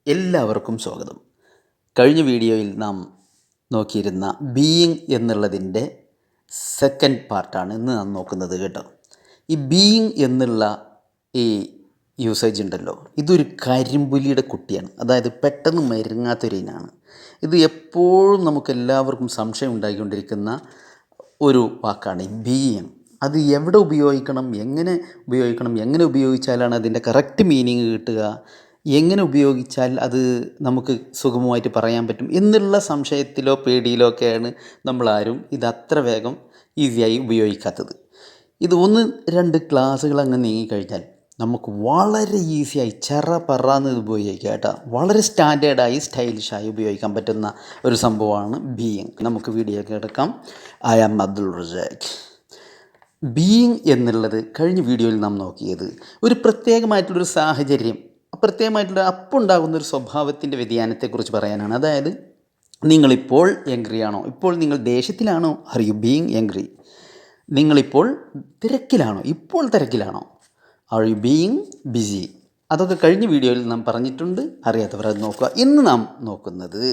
എല്ലാവർക്കും സ്വാഗതം. കഴിഞ്ഞ വീഡിയോയിൽ നാം നോക്കിയിരുന്ന ബീയിങ് എന്നുള്ളതിൻ്റെ സെക്കൻഡ് പാർട്ടാണ് ഇന്ന് നാം നോക്കുന്നത് കേട്ടോ. ഈ ബീയിങ് എന്നുള്ള ഈ യൂസേജ് ഉണ്ടല്ലോ, ഇതൊരു കരിമ്പുലിയുടെ കുട്ടിയാണ്. അതായത് പെട്ടെന്ന് മരുങ്ങാത്തൊരു ഇനാണ്. ഇത് എപ്പോഴും നമുക്കെല്ലാവർക്കും സംശയം ഉണ്ടാക്കിക്കൊണ്ടിരിക്കുന്ന ഒരു വാക്കാണ് ഈ ബീയിങ്. അത് എവിടെ ഉപയോഗിക്കണം, എങ്ങനെ ഉപയോഗിച്ചാലാണ് അതിൻ്റെ കറക്റ്റ് മീനിങ് കിട്ടുക, എങ്ങനെ ഉപയോഗിച്ചാൽ അത് നമുക്ക് സുഗമമായിട്ട് പറയാൻ പറ്റും എന്നുള്ള സംശയത്തിലോ പേടിയിലോ ഒക്കെയാണ് നമ്മളാരും ഇത് അത്ര വേഗം ഈസിയായി ഉപയോഗിക്കാത്തത്. ഇത് 1-2 ക്ലാസ്സുകൾ അങ്ങ് നീങ്ങിക്കഴിഞ്ഞാൽ നമുക്ക് വളരെ ഈസിയായി പറന്ന് ഉപയോഗിക്കാം കേട്ടോ. വളരെ സ്റ്റാൻഡേർഡായി സ്റ്റൈലിഷായി ഉപയോഗിക്കാൻ പറ്റുന്ന ഒരു സംഭവമാണ് ബീയിങ്. നമുക്ക് വീഡിയോ കിടക്കാം. I am Abdul Razak. Being എന്നുള്ളത് കഴിഞ്ഞ വീഡിയോയിൽ നാം നോക്കിയത് ഒരു പ്രത്യേകമായിട്ടുള്ളൊരു സാഹചര്യം, പ്രത്യേകമായിട്ടുള്ള അപ്പോൾ ഉണ്ടാകുന്നൊരു സ്വഭാവത്തിൻ്റെ വ്യതിയാനത്തെക്കുറിച്ച് പറയാനാണ്. അതായത് നിങ്ങളിപ്പോൾ എംഗ്രി ആണോ, ഇപ്പോൾ നിങ്ങൾ ദേഷ്യത്തിലാണോ, ആർ യു ബീയിങ് എംഗ്രി? നിങ്ങളിപ്പോൾ തിരക്കിലാണോ, ഇപ്പോൾ തിരക്കിലാണോ, ആർ യു ബീയിങ് ബിസി? അതൊക്കെ കഴിഞ്ഞ വീഡിയോയിൽ നാം പറഞ്ഞിട്ടുണ്ട്. അറിയാത്തവർ അത് നോക്കുക. ഇന്ന് നാം നോക്കുന്നത്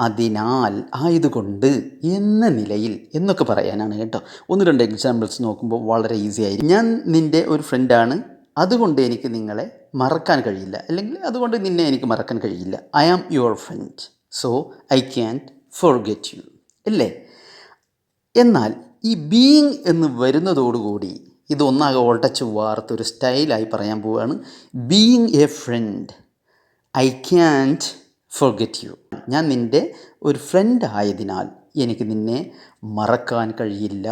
അതിനാൽ, ആയതുകൊണ്ട്, എന്ന നിലയിൽ എന്നൊക്കെ പറയാനാണ് കേട്ടോ. 1-2 എക്സാമ്പിൾസ് നോക്കുമ്പോൾ വളരെ ഈസി ആയിരിക്കും. ഞാൻ നിൻ്റെ ഒരു ഫ്രണ്ടാണ്, അതുകൊണ്ട് എനിക്ക് നിങ്ങളെ മറക്കാൻ കഴിയില്ല, അല്ലെങ്കിൽ അതുകൊണ്ട് നിന്നെ എനിക്ക് മറക്കാൻ കഴിയില്ല. I am your friend, so I can't forget you, അല്ലേ? എന്നാൽ ഈ ബീയിങ് എന്ന് വരുന്നതോടുകൂടി ഇതൊന്നാകെ ഒട്ടച്ച് വാർത്തൊരു സ്റ്റൈലായി പറയാൻ പോവുകയാണ്. Being a friend, I can't forget U. ഞാൻ നിൻ്റെ ഒരു ഫ്രണ്ട് ആയതിനാൽ എനിക്ക് നിന്നെ മറക്കാൻ കഴിയില്ല.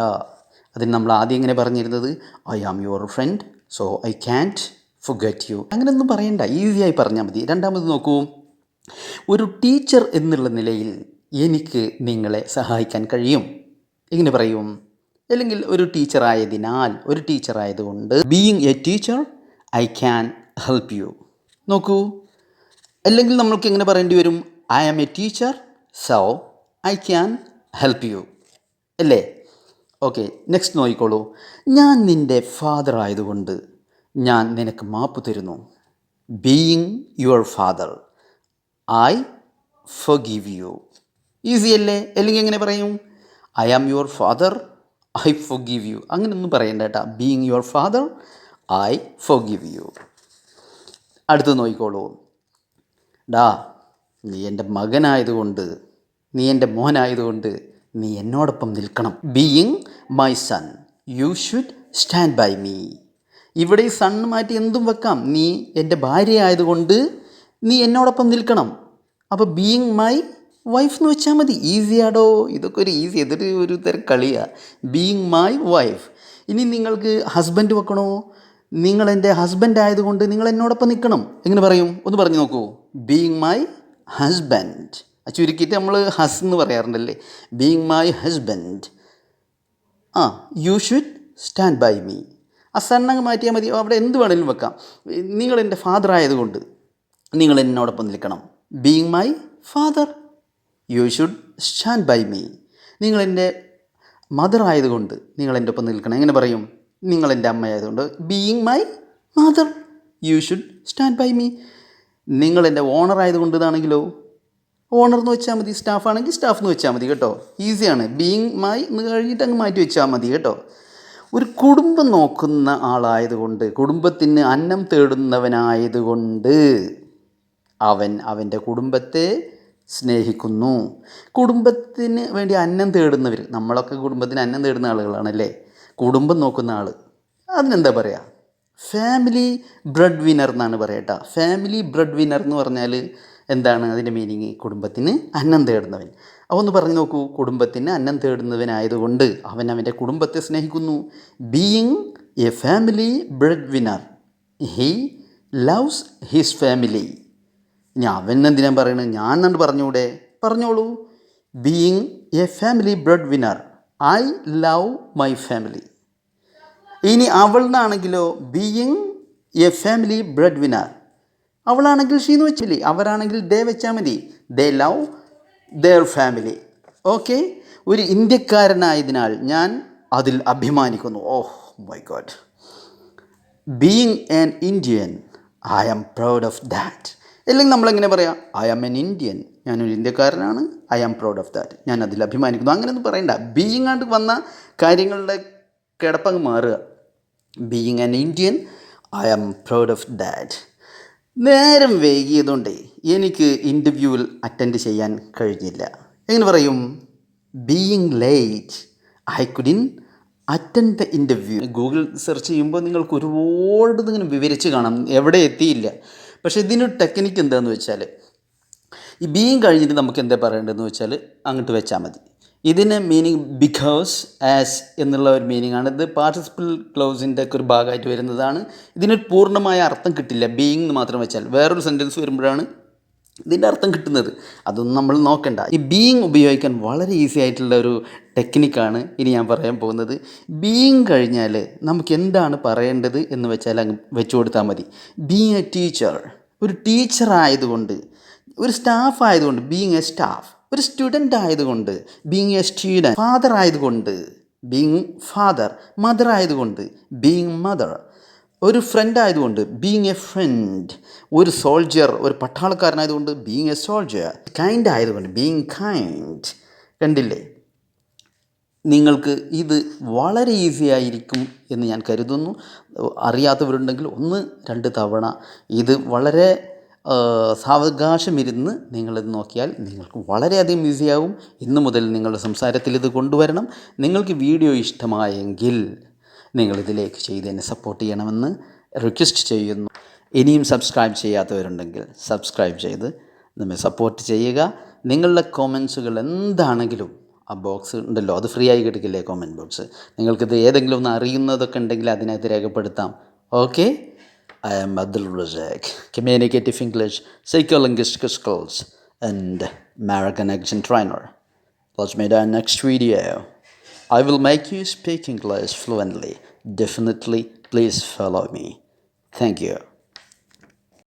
അതിന് നമ്മൾ ആദ്യം എങ്ങനെ പറഞ്ഞിരുന്നത്? I am your friend, so I can't forget you. അങ്ങനെയൊന്നും പറയണ്ട, ഈസിയായി പറഞ്ഞാൽ മതി. രണ്ടാമത് നോക്കൂ, ഒരു ടീച്ചർ എന്നുള്ള നിലയിൽ എനിക്ക് നിങ്ങളെ സഹായിക്കാൻ കഴിയും. എങ്ങനെ പറയും? അല്ലെങ്കിൽ ഒരു ടീച്ചറായതിനാൽ, ഒരു ടീച്ചറായതുകൊണ്ട്, being a teacher I can help you. നോക്കൂ, അല്ലെങ്കിൽ നമ്മൾക്ക് എങ്ങനെ പറയേണ്ടി വരും? I am a teacher, so I can help you, അല്ലേ? ഓക്കെ, നെക്സ്റ്റ് നോക്കിക്കോളൂ. ഞാൻ നിൻ്റെ ഫാദർ ആയതുകൊണ്ട് ഞാൻ നിനക്ക് മാപ്പ് തരുന്നു. Being your father, I forgive you. Easy അല്ലേ? അല്ലെങ്കിൽ എങ്ങനെ പറയും? I am your father, I forgive you. അങ്ങനെയൊന്നും പറയണ്ട കേട്ടോ. Being your father, I forgive you. അടുത്ത് നോക്കിക്കോളൂ. ഡാ, നീ എൻ്റെ മകനായതുകൊണ്ട്, നീ എൻ്റെ മോനായതുകൊണ്ട് നീ എന്നോടൊപ്പം നിൽക്കണം. Being my son, you should stand by me. ഇവിടെ ഈ സണ്ണ് മാറ്റി എന്തും വെക്കാം. നീ എൻ്റെ ഭാര്യ ആയതുകൊണ്ട് നീ എന്നോടൊപ്പം നിൽക്കണം. അപ്പോൾ ബീയിങ് മൈ വൈഫ് എന്ന് വെച്ചാൽ മതി. ഈസിയാടോ, ഇതൊക്കെ ഒരു ഈസി, ഒരു തരം കളിയാണ്. Being my wife. ഇനി നിങ്ങൾക്ക് ഹസ്ബൻഡ് വെക്കണോ? നിങ്ങൾ എൻ്റെ ഹസ്ബൻഡ് ആയതുകൊണ്ട് നിങ്ങൾ എന്നോടൊപ്പം നിൽക്കണം. എങ്ങനെ പറയും? ഒന്ന് പറഞ്ഞു നോക്കൂ. Being my husband. ചുരുക്കിയിട്ട് നമ്മൾ ഹസ് എന്ന് പറയാറുണ്ടല്ലേ. Being my husband, you should stand by me. ആ സണ്ണങ്ങ് മാറ്റിയാൽ മതി. അവിടെ എന്ത് വേണമെങ്കിലും വെക്കാം. നിങ്ങൾ എൻ്റെ ഫാദർ ആയതുകൊണ്ട് നിങ്ങൾ എന്നോടൊപ്പം നിൽക്കണം. Being my father, you should stand by me. നിങ്ങൾ എൻ്റെ മദർ ആയതുകൊണ്ട് നിങ്ങൾ എൻ്റെ ഒപ്പം നിൽക്കണം. എങ്ങനെ പറയും? നിങ്ങൾ എൻ്റെ അമ്മയായതുകൊണ്ട് being my mother, you should stand by me. നിങ്ങൾ എൻ്റെ ഓണർ ആയതുകൊണ്ട് ഇതാണെങ്കിലോ, ഓണർ എന്ന് വെച്ചാൽ മതി. സ്റ്റാഫ് ആണെങ്കിൽ സ്റ്റാഫ് എന്ന് വെച്ചാൽ മതി കേട്ടോ. ഈസിയാണ്. ബീയിങ് മൈ എന്ന് കഴിഞ്ഞിട്ട് അങ്ങ് മാറ്റി വെച്ചാൽ മതി കേട്ടോ. ഒരു കുടുംബം നോക്കുന്ന ആളായതുകൊണ്ട്, കുടുംബത്തിന് അന്നം തേടുന്നവനായതുകൊണ്ട് അവൻ്റെ കുടുംബത്തെ സ്നേഹിക്കുന്നു. കുടുംബത്തിന് വേണ്ടി അന്നം തേടുന്നവർ, നമ്മളൊക്കെ കുടുംബത്തിന് അന്നം തേടുന്ന ആളുകളാണല്ലേ. കുടുംബം നോക്കുന്ന ആൾ, അതിനെന്താ പറയുക? ഫാമിലി ബ്രെഡ് വിന്നർ എന്നാണ് പറയട്ടോ. ഫാമിലി ബ്രെഡ് വിന്നർ എന്ന് പറഞ്ഞാൽ എന്താണ് അതിൻ്റെ മീനിങ്? കുടുംബത്തിന് അന്നം തേടുന്നവൻ. അപ്പോൾ ഒന്ന് പറഞ്ഞു നോക്കൂ. കുടുംബത്തിന് അന്നം തേടുന്നവനായതുകൊണ്ട് അവൻ്റെ കുടുംബത്തെ സ്നേഹിക്കുന്നു. Being a family breadwinner, he loves his family. ഇനി അവൻ എന്തിനാണ് പറയണത്? ഞാൻ എന്നോട് പറഞ്ഞൂടെ? പറഞ്ഞോളൂ. Being a family breadwinner, I love my family. ഇനി അവൾ എന്നാണെങ്കിലോ, being a family breadwinner, അവളാണെങ്കിൽ ഷീന്ന് വെച്ചില്ലേ, അവരാണെങ്കിൽ ദേ വെച്ചാൽ മതി. They love their family. Okay. ഒരു ഇന്ത്യക്കാരനായതിനാൽ ഞാൻ അതിൽ അഭിമാനിക്കുന്നു. Oh my God. Being an Indian, I am proud of that. അല്ലെങ്കിൽ നമ്മളെങ്ങനെ പറയാം, ഐ ആം എൻ ഇന്ത്യൻ, ഞാനൊരു ഇന്ത്യക്കാരനാണ്, I am proud of that, ഞാൻ അതിൽ അഭിമാനിക്കുന്നു. അങ്ങനെയൊന്നും പറയണ്ട. ബീയിങ് ആണ്ട് വന്ന കാര്യങ്ങളുടെ കിടപ്പങ്ങ് മാറുക. Being an Indian, I am proud of that. നേരം വൈകിയതുകൊണ്ടേ എനിക്ക് ഇൻ്റർവ്യൂവിൽ അറ്റൻഡ് ചെയ്യാൻ കഴിഞ്ഞില്ല. എങ്ങനെ പറയും? Being late, I couldn't attend the interview. Google search ചെയ്യുമ്പോൾ നിങ്ങൾക്ക് ഒരുപാട് ഇതിങ്ങനെ വിവരിച്ച് കാണാം, എവിടെ എത്തിയില്ല. പക്ഷേ ഇതിനൊരു ടെക്നിക്ക് എന്താണെന്ന് വെച്ചാൽ, ഈ ബീയിങ് കഴിഞ്ഞിട്ട് നമുക്ക് എന്താ പറയേണ്ടതെന്ന് വെച്ചാൽ അങ്ങോട്ട് വെച്ചാൽ മതി. ഇതിന് മീനിങ് ബിക്കോസ്, ആസ് എന്നുള്ള ഒരു മീനിങ് ആണ്. ഇത് പാർട്ടിസിപ്പിൾ ക്ലോസിൻ്റെ ഒക്കെ ഒരു ഭാഗമായിട്ട് വരുന്നതാണ്. ഇതിനൊരു പൂർണ്ണമായ അർത്ഥം കിട്ടില്ല ബീയിങ് എന്ന് മാത്രം വെച്ചാൽ. വേറൊരു സെൻറ്റൻസ് വരുമ്പോഴാണ് ഇതിൻ്റെ അർത്ഥം കിട്ടുന്നത്. അതൊന്നും നമ്മൾ നോക്കണ്ട. ഈ ബീയിങ് ഉപയോഗിക്കാൻ വളരെ ഈസി ആയിട്ടുള്ള ഒരു ടെക്നിക്കാണ് ഇനി ഞാൻ പറയാൻ പോകുന്നത്. ബീയിങ് കഴിഞ്ഞാൽ നമുക്ക് എന്താണ് പറയേണ്ടത് എന്ന് വെച്ചാൽ അങ്ങ് വെച്ചു കൊടുത്താൽ മതി. ബീയിങ് എ ടീച്ചർ, ഒരു ടീച്ചർ ആയതുകൊണ്ട്, ഒരു സ്റ്റാഫ് ആയതുകൊണ്ട് ബീയിങ് എ സ്റ്റാഫ്, ഒരു സ്റ്റുഡൻ്റ് ആയതുകൊണ്ട് ബീയിങ് എ സ്റ്റുഡൻറ്റ്, ഫാദർ ആയതുകൊണ്ട് ബീയിങ് ഫാദർ, മദർ ആയതുകൊണ്ട് ബീയിങ് മദർ, ഒരു ഫ്രണ്ട് ആയതുകൊണ്ട് ബീയിങ് എ ഫ്രണ്ട്, ഒരു സോൾജിയർ, ഒരു പട്ടാളക്കാരനായതുകൊണ്ട് ബീയിങ് എ സോൾജിയർ, കൈൻഡ് ആയതുകൊണ്ട് ബീയിങ് കൈൻഡ്. കണ്ടില്ലേ? നിങ്ങൾക്ക് ഇത് വളരെ ഈസി ആയിരിക്കും എന്ന് ഞാൻ കരുതുന്നു. അറിയാത്തവരുണ്ടെങ്കിൽ 1-2 തവണ ഇത് വളരെ സാവകാശമിരുന്ന് നിങ്ങളിത് നോക്കിയാൽ നിങ്ങൾക്ക് വളരെയധികം ഈസിയാവും. ഇന്നു മുതൽ നിങ്ങളുടെ സംസാരത്തിൽ ഇത് കൊണ്ടുവരണം. നിങ്ങൾക്ക് വീഡിയോ ഇഷ്ടമായെങ്കിൽ നിങ്ങളിതിലേക്ക് ചെയ്ത് എന്നെ സപ്പോർട്ട് ചെയ്യണമെന്ന് റിക്വസ്റ്റ് ചെയ്യുന്നു. ഇനിയും സബ്സ്ക്രൈബ് ചെയ്യാത്തവരുണ്ടെങ്കിൽ സബ്സ്ക്രൈബ് ചെയ്ത് നമ്മെ സപ്പോർട്ട് ചെയ്യുക. നിങ്ങളുടെ കോമൻസുകൾ എന്താണെങ്കിലും ആ ബോക്സ് ഉണ്ടല്ലോ, അത് ഫ്രീ ആയി കിടക്കില്ലേ, കോമൻറ്റ് ബോക്സ്. നിങ്ങൾക്കിത് ഏതെങ്കിലും ഒന്ന് അറിയുന്നതൊക്കെ ഉണ്ടെങ്കിൽ അതിനകത്ത് രേഖപ്പെടുത്താം. Okay, I am Abdul Razak, communicative English, psycholinguistic skills and American accent trainer. Let's meet in next video. I will make you speak English fluently. Definitely, please follow me. Thank you.